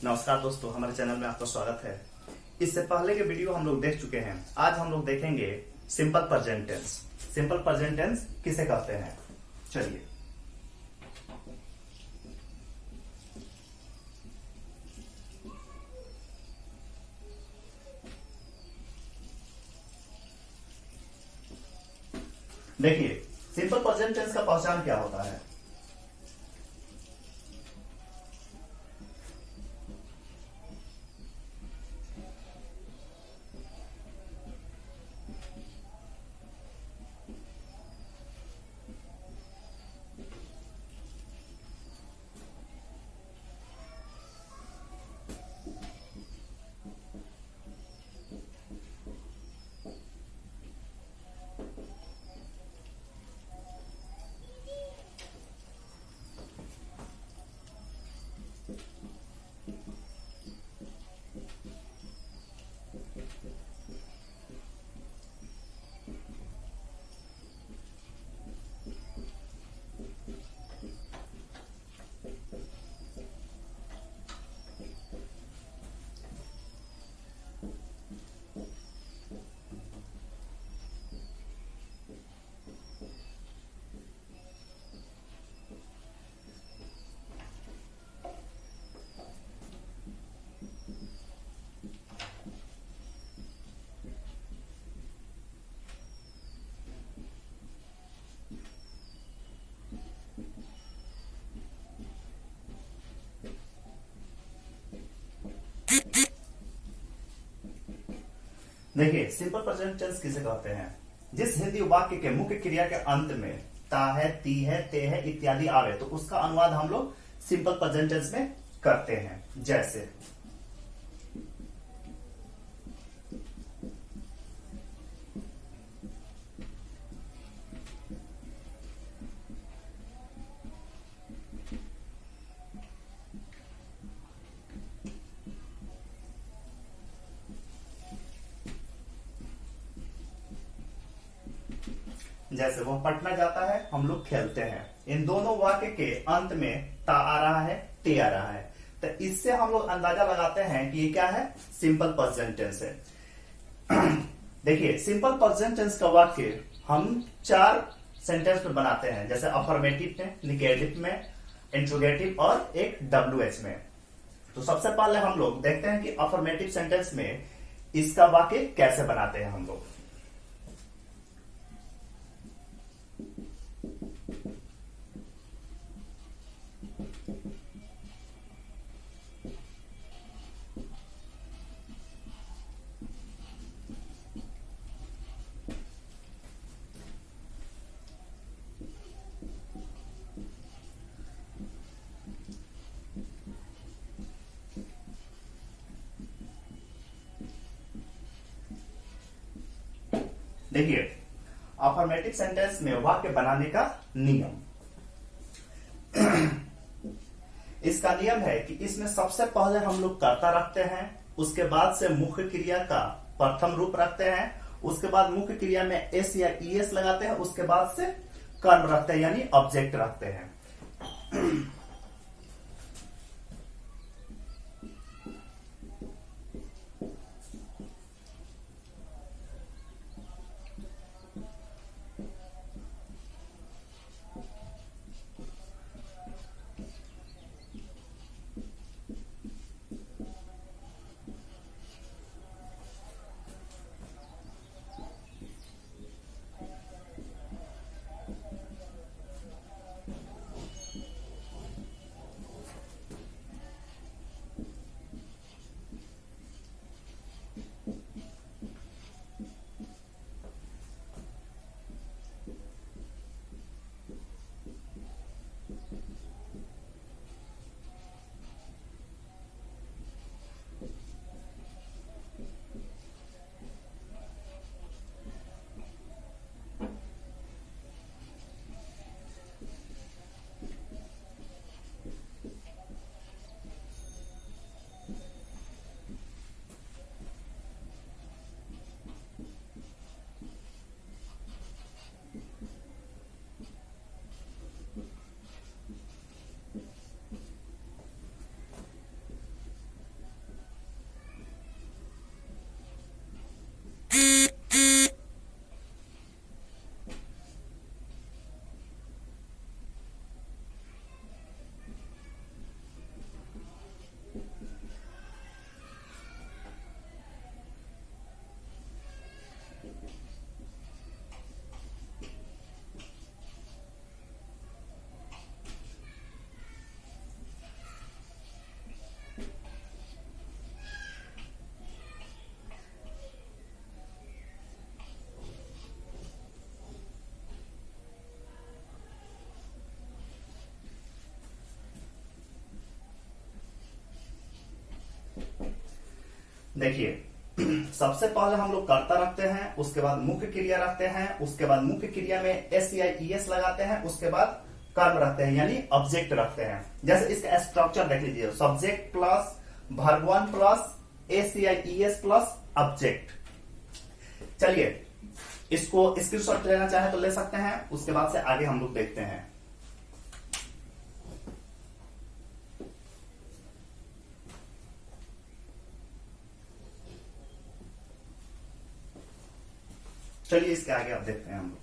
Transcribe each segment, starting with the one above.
नमस्कार दोस्तों, हमारे चैनल में आपका स्वागत है। इससे पहले के वीडियो हम लोग देख चुके हैं। आज हम लोग देखेंगे simple present tense. Simple present tense किसे कहते हैं, चलिए। देखिए, सिंपल प्रेजेंट टेंस का पहचान क्या होता है। देखिए, सिंपल प्रेजेंट टेंस किसे कहते हैं। जिस हिंदी वाक्य के मुख्य क्रिया के अंत में ता है, ती है, ते है इत्यादि आवे तो उसका अनुवाद हम लोग सिंपल प्रेजेंट टेंस में करते हैं। जैसे जैसे वो पटना जाता है, हम लोग खेलते हैं। इन दोनों वाक्य के अंत में ता आ रहा है, ते आ रहा है, तो इससे हम लोग अंदाजा लगाते हैं कि ये क्या है, सिंपल प्रेजेंट टेंस है। देखिए, सिंपल प्रेजेंट टेंस का वाक्य हम 4 सेंटेंस में बनाते हैं, जैसे अफर्मेटिव में, निगेटिव में, इंट्रोगेटिव और एक WH में। तो सबसे पहले हम लोग देखते हैं कि अफर्मेटिव सेंटेंस में इसका वाक्य कैसे बनाते हैं हम लोग। देखिए, अफर्मेटिव सेंटेंस में वाक्य बनाने का नियम। इसका नियम है कि इसमें सबसे पहले हम लोग कर्ता रखते हैं, उसके बाद से मुख्य क्रिया का प्रथम रूप रखते हैं, उसके बाद मुख्य क्रिया में एस या ईएस लगाते हैं, उसके बाद से कर्म रखते हैं यानी ऑब्जेक्ट रखते हैं। देखिए सबसे पहले हम लोग कर्ता रखते हैं, उसके बाद मुख्य क्रिया रखते हैं, उसके बाद मुख्य क्रिया में एस या ईएस लगाते हैं, उसके बाद कर्म रखते हैं यानी ऑब्जेक्ट रखते हैं। जैसे इसका स्ट्रक्चर देख लीजिए, subject plus verb one plus S या ईएस प्लस ऑब्जेक्ट। चलिए इसको स्क्रीनशॉट लेना चाहे तो ले सकते हैं, उसके बाद से आगे हम लोग देखते हैं। चलिए इसके आगे आप देखते हैं हम लोग।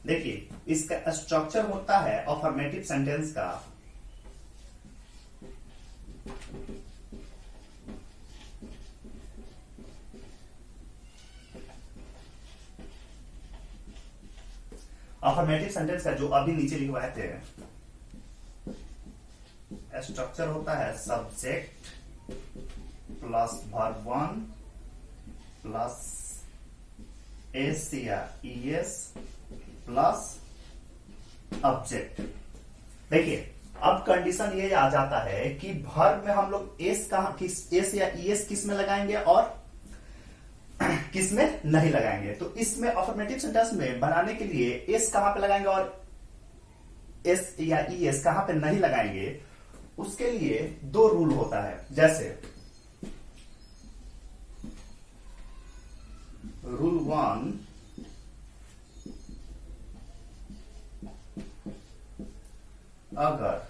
देखिए इसका स्ट्रक्चर होता है अफर्मेटिव सेंटेंस का अफर्मेटिव सेंटेंस का जो अभी नीचे लिखवाए थे, स्ट्रक्चर होता है subject plus verb one plus S या ईएस प्लस ऑब्जेक्ट। देखिए अब कंडीशन ये आ जाता है कि वर्ब में हम लोग एस या ईएस किस में लगाएंगे और किस में नहीं लगाएंगे। तो इसमें अफर्मेटिव सेंटेंस में बनाने के लिए एस कहां पे लगाएंगे और एस या ईएस कहां पे नहीं लगाएंगे, उसके लिए दो रूल होता है। जैसे रूल वन, अगर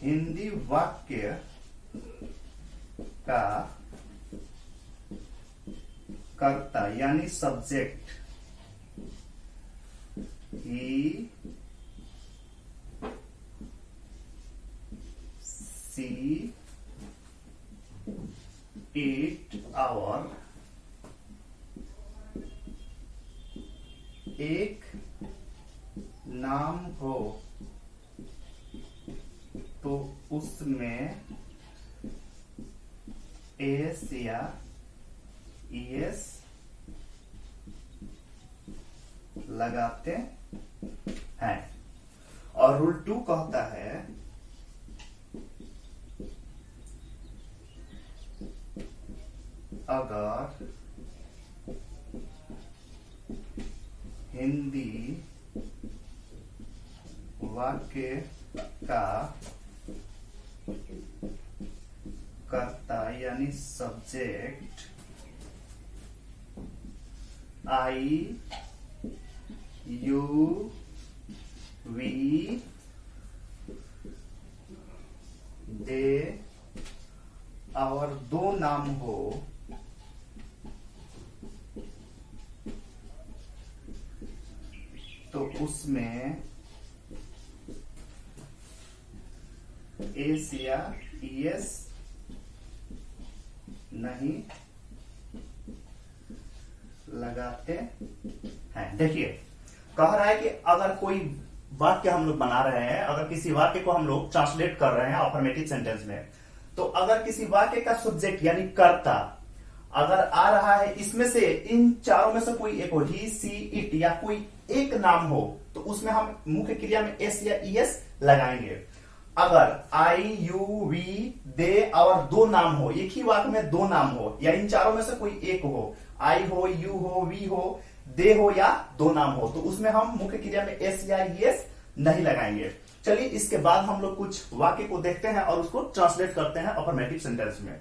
हिंदी वाक्य का कर्ता यानी सब्जेक्ट ही सी इट आवर एक नाम हो तो उसमें एस या ईएस लगाते हैं। और रूल टू कहता है अगर हिंदी वाक्य का कर्ता यानी सब्जेक्ट आई यू वी दे और दो नाम हो तो उसमें एस या ईएस नहीं लगाते हैं। देखिए कह रहा है कि अगर कोई वाक्य हम लोग बना रहे हैं, अगर किसी वाक्य को हम लोग ट्रांसलेट कर रहे हैं अफर्मेटिव सेंटेंस में, तो अगर किसी वाक्य का सब्जेक्ट यानी कर्ता अगर आ रहा है इसमें से, इन चारों में से कोई एक हो, ही सी इट या कोई एक नाम हो, तो उसमें हम मुख्य क्रिया में एस या ईएस लगाएंगे। अगर आई यू वी दे और दो नाम हो, एक ही वाक्य में दो नाम हो या इन चारों में से कोई एक हो, आई हो, यू हो, वी हो, दे हो या दो नाम हो, तो उसमें हम मुख्य क्रिया में एस या ईएस नहीं लगाएंगे। चलिए इसके बाद हम लोग कुछ वाक्य को देखते हैं और उसको ट्रांसलेट करते हैं अफर्मेटिव सेंटेंस में।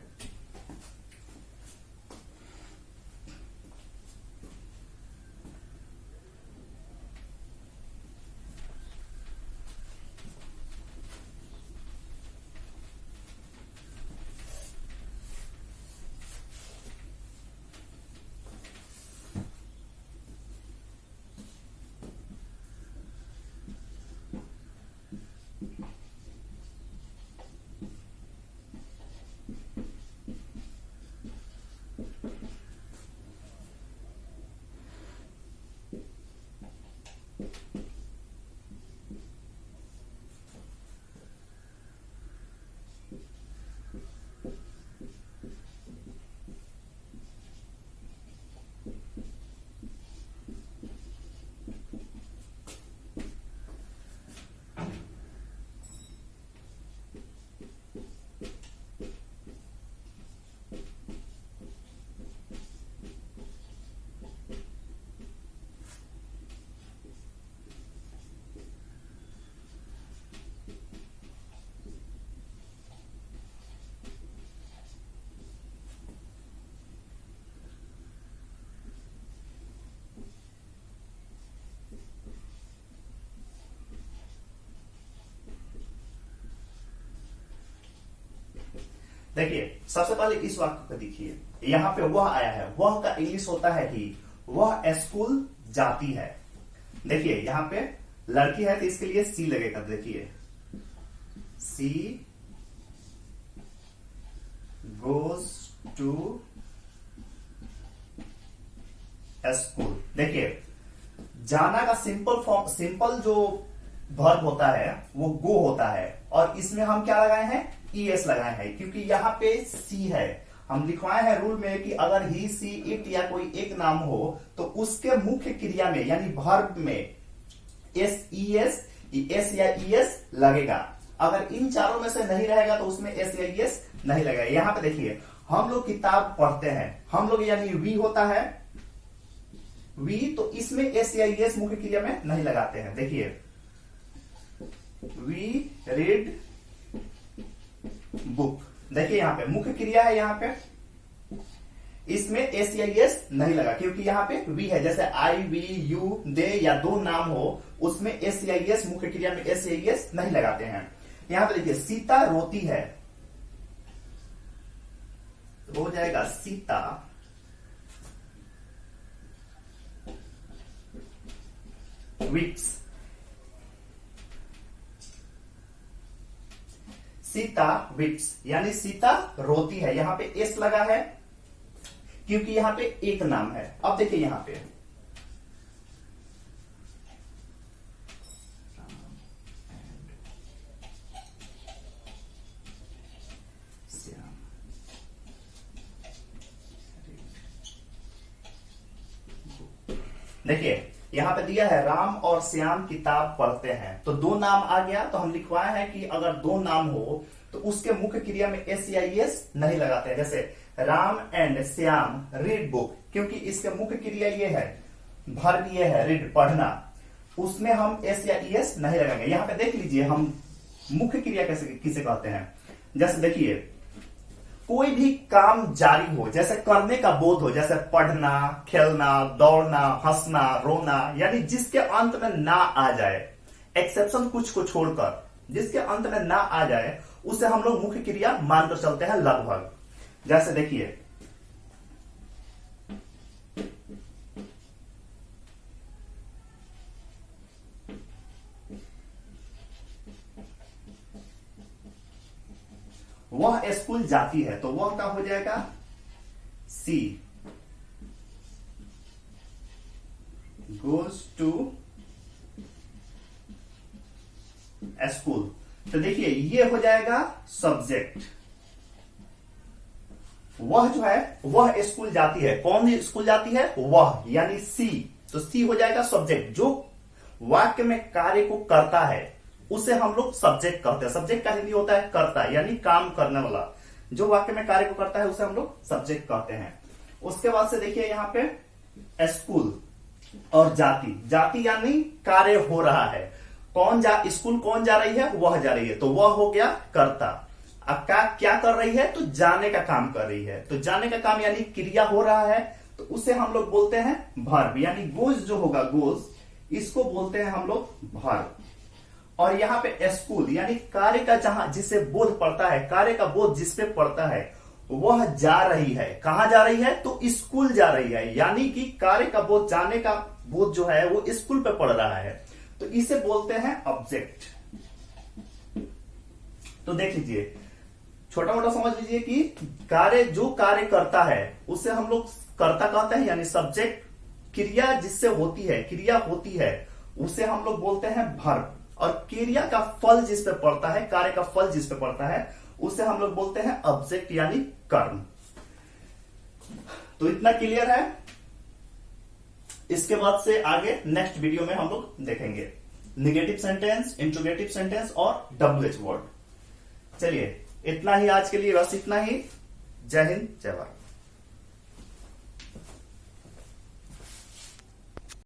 देखिए सबसे पहले इस वाक्य को देखिए, यहां पे वह आया है, वह का इंग्लिश होता है ही, वह स्कूल जाती है। देखिए यहां पे लड़की है तो इसके लिए सी लगेगा, देखिए सी गोज टू स्कूल। देखिए जाना का सिंपल फॉर्म, सिंपल जो वर्ब होता है वो गो होता है, और इसमें हम क्या लगाए हैं, ईएस लगाए हैं, क्योंकि यहाँ पे सी है। हम लिखवाए हैं रूल में कि अगर ही, सी, इट या कोई एक नाम हो तो उसके मुख्य क्रिया में यानी वर्ब में एस, ईएस, एस या ईएस लगेगा। अगर इन चारों में से नहीं रहेगा तो उसमें एस या ईएस नहीं लगेगा। यहां पे देखिए हम लोग किताब पढ़ते हैं, हम लोग यानी वी होता है, वी, तो इसमें एस या ईएस मुख्य क्रिया में नहीं लगाते हैं। देखिए वी रीड बुक, देखिए यहां पे मुख्य क्रिया है, यहां पे इसमें एस या एस नहीं लगा क्योंकि यहां पे वी है। जैसे आई, वी, यू, दे या दो नाम हो उसमें एस या एस मुख्य क्रिया में एस या एस नहीं लगाते हैं। यहां पे देखिए सीता रोती है, हो जाएगा सीता वीप्स, सीता वीप्स यानी सीता रोती है। यहां पे एस लगा है क्योंकि यहां पे एक नाम है। अब देखिए यहां पे देखिए यहां पे दिया है राम और श्याम किताब पढ़ते हैं, तो दो नाम आ गया, तो हम लिखवाए हैं कि अगर दो नाम हो तो उसके मुख्य क्रिया में एस या एस नहीं लगाते हैं। जैसे Ram and Shyam read book, क्योंकि इसके मुख्य क्रिया ये है, वर्ब ये है रीड पढ़ना, उसमें हम एस या एस नहीं लगाएंगे। यहां पे देख लीजिए हम मुख्य क्रिया कैसे किसे कहते हैं। जैसे देखिए कोई भी काम जारी हो, जैसे करने का बोध हो, जैसे पढ़ना, खेलना, दौड़ना, हंसना, रोना, यानी जिसके अंत में ना आ जाए, एक्सेप्शन कुछ को छोड़कर जिसके अंत में ना आ जाए उसे हम लोग मुख्य क्रिया मानकर चलते हैं लगभग। जैसे देखिए वह स्कूल जाती है, तो वह का हो जाएगा सी गोज टू स्कूल। तो देखिए ये हो जाएगा सब्जेक्ट, वह जो है वह स्कूल जाती है। कौन स्कूल जाती है, वह यानी सी, तो सी हो जाएगा सब्जेक्ट। जो वाक्य में कार्य को करता है उसे हम लोग सब्जेक्ट कहते हैं। सब्जेक्ट का हिंदी होता है करता, यानी काम करने वाला। जो वाक्य में कार्य को करता है उसे हम लोग सब्जेक्ट कहते हैं। उसके बाद से देखिए यहाँ पे स्कूल और जाति, जाति यानी कार्य हो रहा है। कौन स्कूल कौन जा रही है, वह जा रही है, तो वह हो गया कर्ता। अब क्या कर रही है, तो जाने का काम कर रही है, तो जाने का काम यानी क्रिया हो रहा है, तो उसे हम लोग बोलते हैं वर्ब, यानी गोज जो होगा गोज, इसको बोलते हैं हम लोग वर्ब। और यहाँ पे स्कूल यानी कार्य का जहां जिससे बोध पड़ता है, कार्य का बोध जिसपे पड़ता है वह जा रही है। कहां जा रही है, तो स्कूल जा रही है, यानी कि कार्य का बोध, जाने का बोध जो है वो स्कूल पे पड़ रहा है, तो इसे बोलते हैं ऑब्जेक्ट। तो देख लीजिए छोटा मोटा समझ लीजिए कि कार्य जो कार्य करता है उसे हम लोग कर्ता कहते हैं, यानी सब्जेक्ट। क्रिया जिससे होती है, क्रिया होती है, उसे हम लोग बोलते हैं वर्ब। और क्रिया का फल जिस पे पड़ता है, कार्य का फल जिस पे पड़ता है, उसे हम लोग बोलते हैं ऑब्जेक्ट यानी कर्म। तो इतना क्लियर है। इसके बाद से आगे नेक्स्ट वीडियो में हम लोग देखेंगे निगेटिव सेंटेंस, इंट्रोगेटिव सेंटेंस और WH वर्ड। चलिए इतना ही आज के लिए, बस इतना ही। जय हिंद, जय भारत।